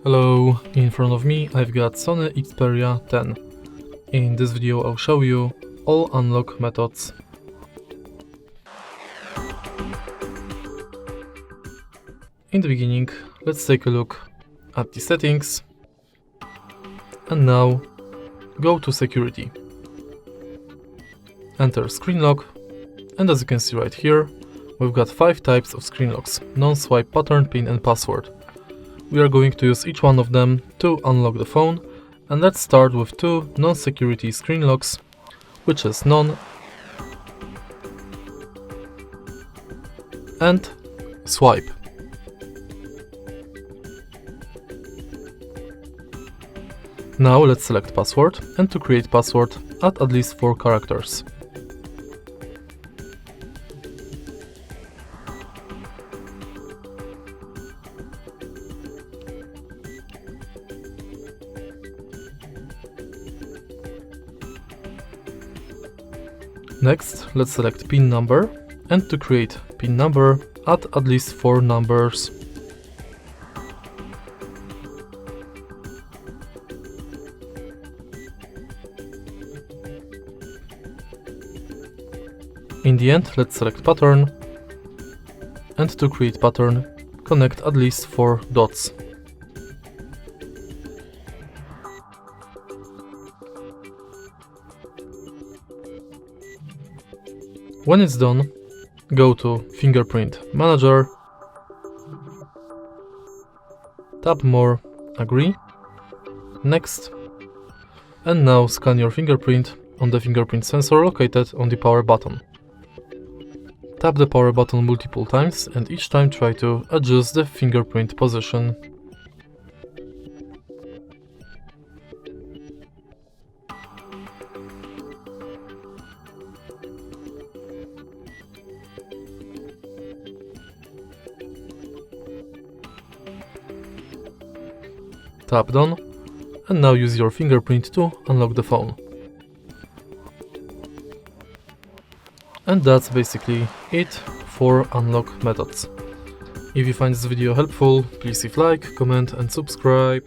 Hello, in front of me I've got SONY Xperia 10. In this video I'll show you all unlock methods. In the beginning, let's take a look at the settings, and now go to security. Enter screen lock, and as you can see right here, we've got 5 types of screen locks: non-swipe, pattern, pin and password. We are going to use each one of them to unlock the phone, and let's start with 2 non-security screen locks, which is non and swipe. Now let's select password, and to create password, add at least 4 characters. Next, let's select PIN number, and to create PIN number, add at least 4 numbers. In the end, let's select pattern, and to create pattern, connect at least 4 dots. When it's done, go to Fingerprint Manager, tap More, Agree, Next, and now scan your fingerprint on the fingerprint sensor located on the power button. Tap the power button multiple times, and each time try to adjust the fingerprint position. Tap Done, and now use your fingerprint to unlock the phone. And that's basically it for unlock methods. If you find this video helpful, please leave like, comment and subscribe.